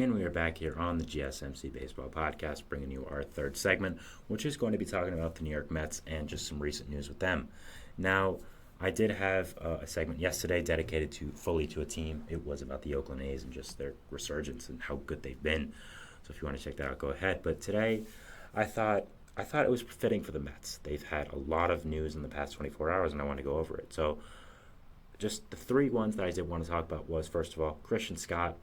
And we are back here on the GSMC Baseball Podcast, bringing you our third segment, which is going to be talking about the New York Mets and just some recent news with them. Now, I did have a segment yesterday dedicated fully to a team. It was about the Oakland A's and just their resurgence and how good they've been. So if you want to check that out, go ahead. But today, I thought it was fitting for the Mets. They've had a lot of news in the past 24 hours, and I want to go over it. So, just the three ones that I did want to talk about was, first of all, Christian Scott,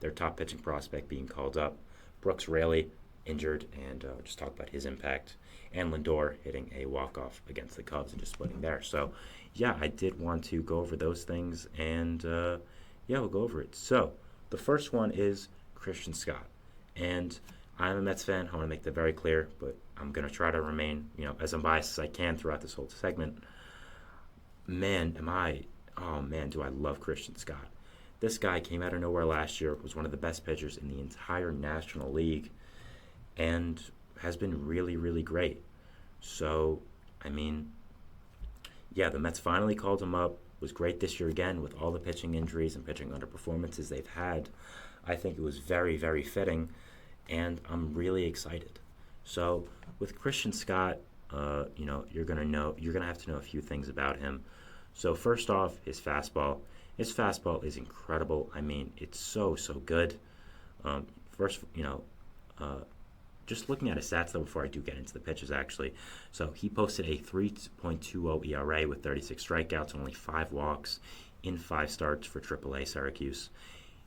their top pitching prospect, being called up. Brooks Raley, injured, and just talk about his impact. And Lindor hitting a walk-off against the Cubs and just splitting there. So, yeah, I did want to go over those things, and we'll go over it. So, the first one is Christian Scott. And I'm a Mets fan. I want to make that very clear, but I'm going to try to remain, as unbiased as I can throughout this whole segment. Do I love Christian Scott. This guy came out of nowhere last year, was one of the best pitchers in the entire National League, and has been really, really great. So, the Mets finally called him up. Was great this year again with all the pitching injuries and pitching underperformances they've had. I think it was very, very fitting, and I'm really excited. So, with Christian Scott, you're gonna have to know a few things about him. So, first off, his fastball. His fastball is incredible. It's so, so good. Just looking at his stats, though, before I do get into the pitches, actually. So he posted a 3.20 ERA with 36 strikeouts and only 5 walks in 5 starts for AAA Syracuse.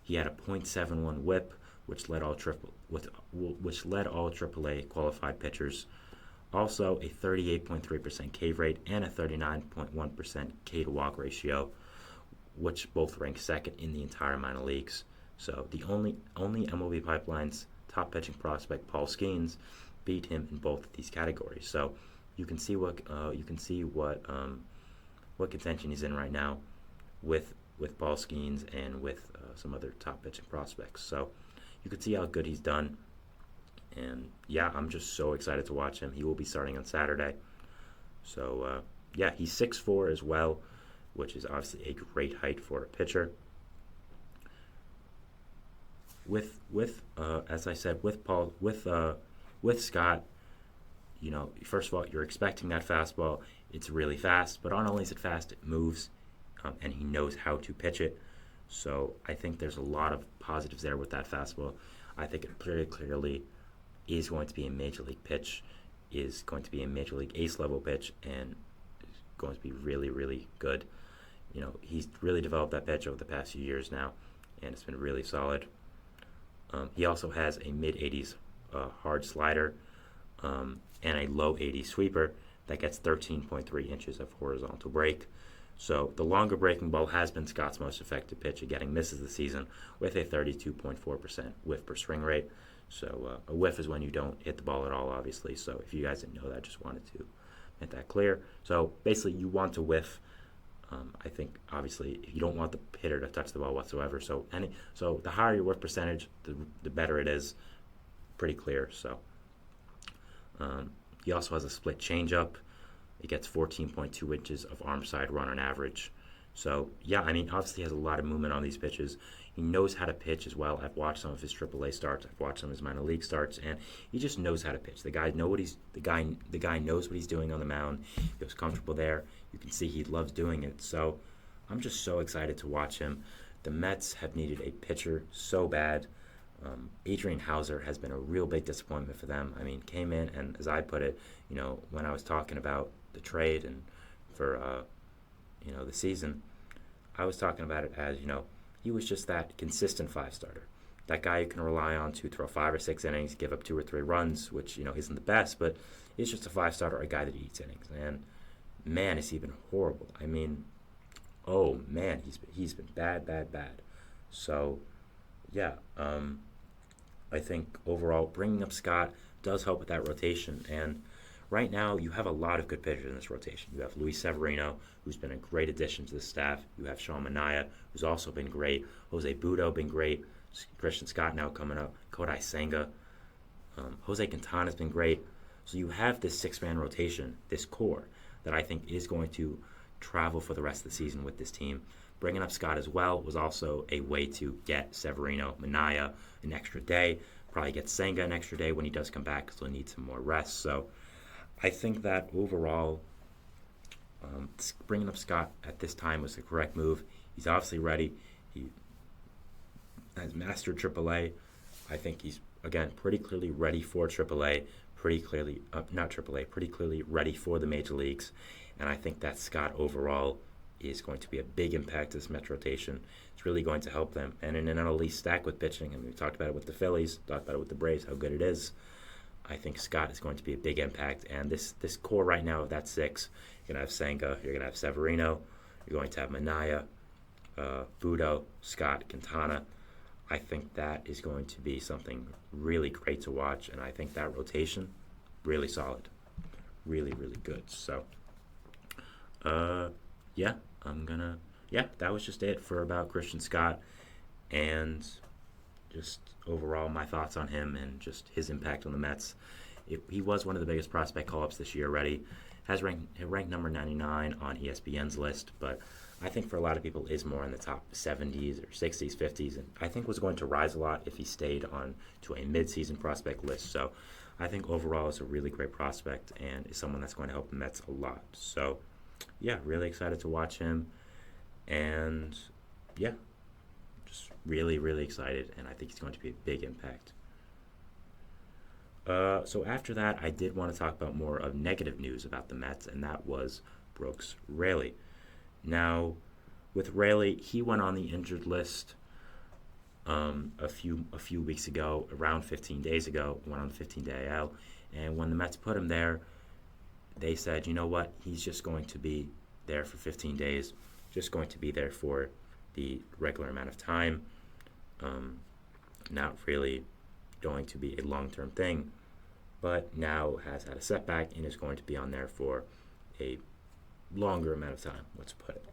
He had a .71 WHIP, which led all AAA qualified pitchers. Also, a 38.3% K rate and a 39.1% K to walk ratio, which both rank second in the entire minor leagues. So the only MLB Pipeline's top pitching prospect, Paul Skeens, beat him in both of these categories. So you can see what contention he's in right now with Paul Skeens and with some other top pitching prospects. So you can see how good he's done. And I'm just so excited to watch him. He will be starting on Saturday. So he's 6'4" as well, which is obviously a great height for a pitcher. As I said, with Scott, first of all, you're expecting that fastball. It's really fast, but not only is it fast, it moves, and he knows how to pitch it. So I think there's a lot of positives there with that fastball. I think it clearly is going to be a major league pitch, is going to be a major league ace level pitch, and is going to be really, really good. He's really developed that pitch over the past few years now, and it's been really solid. He also has a mid-80s hard slider and a low 80s sweeper that gets 13.3 inches of horizontal break. So the longer breaking ball has been Scott's most effective pitch at getting misses this season, with a 32.4% whiff per swing rate. So a whiff is when you don't hit the ball at all, obviously. So if you guys didn't know that, just wanted to make that clear. So basically, you want to whiff. I think obviously you don't want the hitter to touch the ball whatsoever. So the higher your whiff percentage, the better it is. Pretty clear. So he also has a split changeup. It gets 14.2 inches of arm side run on average. So obviously he has a lot of movement on these pitches. He knows how to pitch as well. I've watched some of his AAA starts. I've watched some of his minor league starts, and he just knows how to pitch. The guy knows what he's doing on the mound. He feels comfortable there. You can see he loves doing it. So I'm just so excited to watch him. The Mets have needed a pitcher so bad. Adrian Hauser has been a real big disappointment for them. Came in, and as I put it, when I was talking about the trade and for the season, I was talking about it as, he was just that consistent 5-starter. That guy you can rely on to throw 5 or 6 innings, give up 2 or 3 runs, which, isn't the best, but he's just a 5-starter, a guy that eats innings. And, man, has he been horrible. He's been bad. So, I think overall bringing up Scott does help with that rotation. And right now, you have a lot of good pitchers in this rotation. You have Luis Severino, who's been a great addition to the staff. You have Sean Manaea, who's also been great. Jose Butto, been great. Christian Scott now coming up. Kodai Senga. Jose Quintana's been great. So you have this 6-man rotation, this core, that I think is going to travel for the rest of the season with this team. bringing up Scott as well was also a way to get Severino Minaya an extra day, probably get Senga an extra day when he does come back because he'll need some more rest. So I think that overall, bringing up Scott at this time was the correct move. He's obviously ready. He has mastered AAA. I think he's, again, pretty clearly ready for AAA, pretty clearly ready for the major leagues. And I think that Scott overall is going to be a big impact to this Mets rotation. It's really going to help them. And in an NL East stack with pitching, and we talked about it with the Phillies, talked about it with the Braves, how good it is. I think Scott is going to be a big impact. And this core right now of that six, you're going to have Senga, you're going to have Severino, you're going to have Minaya, Budo, Scott, Quintana. I think that is going to be something really great to watch, and I think that rotation, really solid. Really, really good. So, that was just it for about Christian Scott, and just overall my thoughts on him and just his impact on the Mets. He was one of the biggest prospect call-ups this year already. Has ranked number 99 on ESPN's list, but I think for a lot of people is more in the top 70s or 60s, 50s, and I think was going to rise a lot if he stayed on to a mid-season prospect list. So I think overall is a really great prospect and is someone that's going to help the Mets a lot. So yeah, really excited to watch him, and yeah, just really, really excited, and I think he's going to be a big impact. So after that, I did want to talk about more of negative news about the Mets, and that was Brooks Raley. Now, with Raley, he went on the injured list a few weeks ago, around 15 days ago, went on the 15-day IL, and when the Mets put him there, they said, you know what, he's just going to be there for 15 days, just going to be there for the regular amount of time, not really going to be a long-term thing, but now has had a setback and is going to be on there for a longer amount of time, let's put it.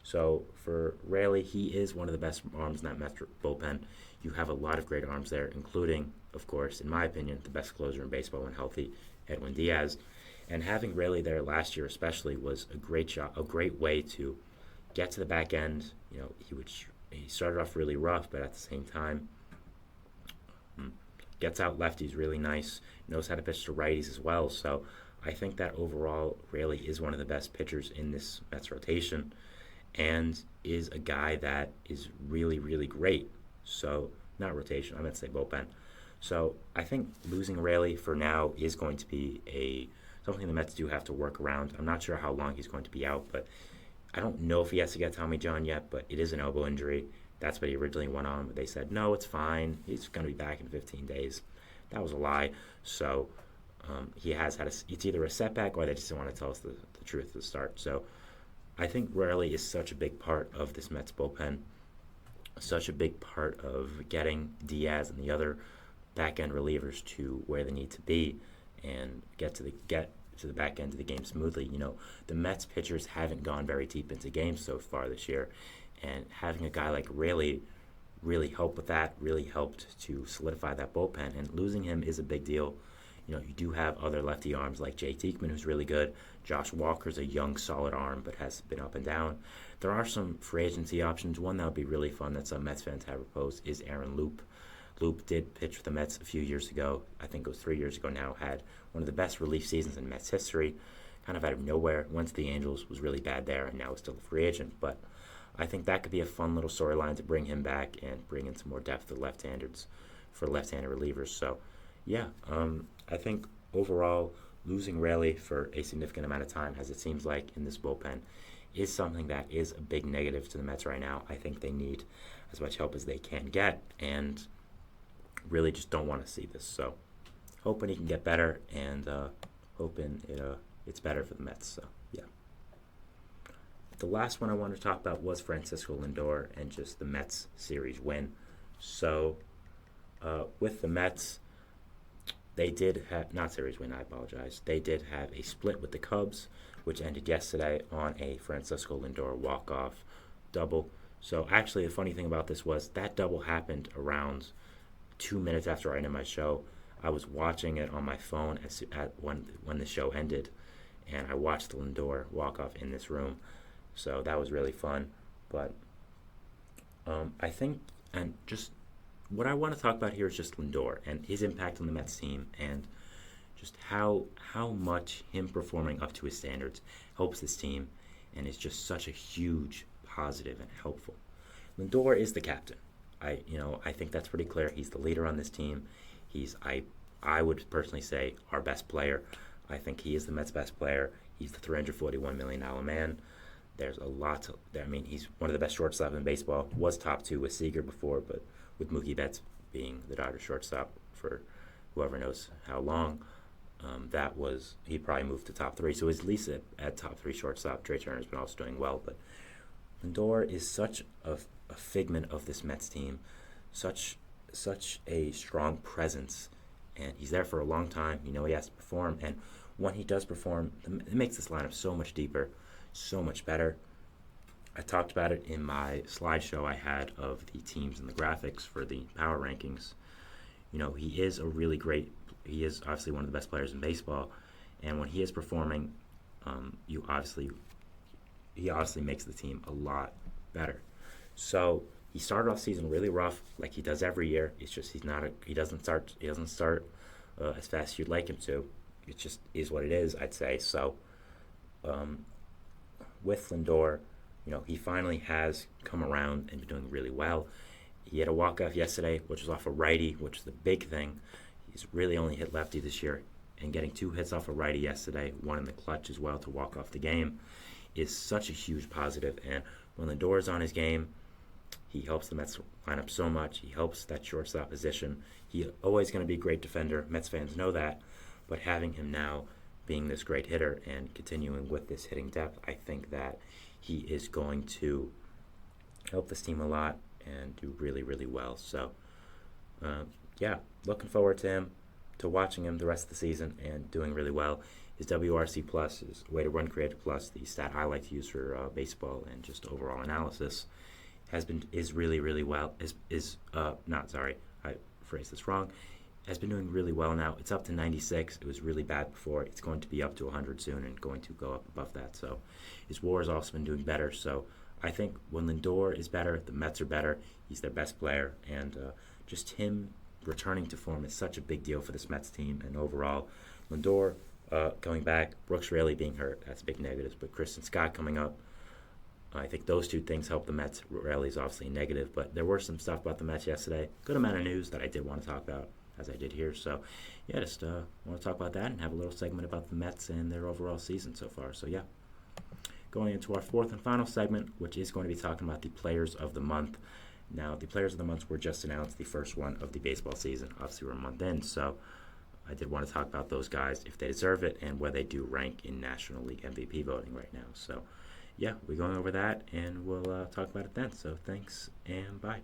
So for Raley, he is one of the best arms in that Mets bullpen. You have a lot of great arms there, including, of course, in my opinion, the best closer in baseball when healthy, Edwin Diaz. And having Raley there last year especially was a great way to get to the back end. You know, he started off really rough, but at the same time, gets out lefties really nice, knows how to pitch to righties as well. So I think that overall, Raley is one of the best pitchers in this Mets rotation and is a guy that is really, really great. So, not rotation, I meant to say bullpen. So I think losing Raley for now is going to be something the Mets do have to work around. I'm not sure how long he's going to be out, but I don't know if he has to get Tommy John yet, but it is an elbow injury. That's what he originally went on, but they said, no, it's fine. He's going to be back in 15 days. That was a lie. So he has had it's either a setback or they just don't want to tell us the truth at the start. So I think Raley is such a big part of this Mets bullpen, such a big part of getting Diaz and the other back-end relievers to where they need to be and get to the back end of the game smoothly. You know, the Mets pitchers haven't gone very deep into games so far this year, and having a guy like Raley really helped with that, really helped to solidify that bullpen, and losing him is a big deal. You know, you do have other lefty arms like Jay Teichman, who's really good. Josh Walker's a young, solid arm, but has been up and down. There are some free agency options. One that would be really fun that some Mets fans have proposed is Aaron Loup. Loup did pitch for the Mets a few years ago. I think it was 3 years ago now. Had one of the best relief seasons in Mets history. Kind of out of nowhere. Went to the Angels, was really bad there, and now is still a free agent. But I think that could be a fun little storyline to bring him back and bring in some more depth to left-handers for left-handed relievers. So, yeah, I think overall losing Raley for a significant amount of time, as it seems like in this bullpen, is something that is a big negative to the Mets right now. I think they need as much help as they can get, and really just don't want to see this. So, hoping he can get better, and hoping it's better for the Mets. So, yeah. The last one I wanted to talk about was Francisco Lindor and just the Mets series win. So, with the Mets, they did have, not series win, I apologize. They did have a split with the Cubs, which ended yesterday on a Francisco Lindor walk-off double. So, actually, the funny thing about this was that double happened around 2 minutes after I ended my show. I was watching it on my phone when the show ended, and I watched the Lindor walk-off in this room. So that was really fun. But I think, and just what I want to talk about here is just Lindor and his impact on the Mets team, and just how much him performing up to his standards helps this team, and is just such a huge positive and helpful. Lindor is the captain. I think that's pretty clear. He's the leader on this team. I would personally say our best player. I think he is the Mets' best player. He's the $341 million man. There's a lot to. I mean, he's one of the best shortstops in baseball. Was top two with Seager before, but with Mookie Betts being the Dodgers shortstop for whoever knows how long, he probably moved to top three. So he's at least at top three shortstop. Trey Turner's been also doing well, but Lindor is such a figment of this Mets team, such a strong presence, and he's there for a long time. He has to perform, and when he does perform, it makes this lineup so much deeper, so much better. I talked about it in my slideshow I had of the teams and the graphics for the power rankings. He is he is obviously one of the best players in baseball, and when he is performing, he obviously makes the team a lot better. So he started off season really rough, like he does every year. It's just he doesn't start as fast as you'd like him to. It just is what it is, I'd say. So with Lindor, he finally has come around and been doing really well. He had a walk-off yesterday, which was off a righty, which is the big thing. He's really only hit lefty this year, and getting 2 hits off a righty yesterday, one in the clutch as well to walk off the game, is such a huge positive. And when Lindor is on his game, he helps the Mets lineup so much. He helps that shortstop position. He's always going to be a great defender. Mets fans know that. But having him now being this great hitter and continuing with this hitting depth, I think that he is going to help this team a lot and do really, really well. So, looking forward to watching him the rest of the season and doing really well. His WRC plus, his weighted run created plus, the stat I like to use for baseball and just overall analysis, is really, really well. I phrased this wrong. Has been doing really well now. It's up to 96. It was really bad before. It's going to be up to 100 soon and going to go up above that. So his WAR has also been doing better. So I think when Lindor is better, the Mets are better. He's their best player, and just him returning to form is such a big deal for this Mets team. And overall, Lindor going back, Brooks Raley being hurt, that's big negatives. But Kristen Scott coming up, I think those two things help the Mets. Raley's obviously negative, but there were some stuff about the Mets yesterday. Good amount of news that I did want to talk about, as I did here. So, just want to talk about that and have a little segment about the Mets and their overall season so far. So, going into our fourth and final segment, which is going to be talking about the Players of the Month. Now, the Players of the Month were just announced, the first one of the baseball season. Obviously, we're a month in, so I did want to talk about those guys, if they deserve it, and where they do rank in National League MVP voting right now. So, we're going over that, and we'll talk about it then. So, thanks, and bye.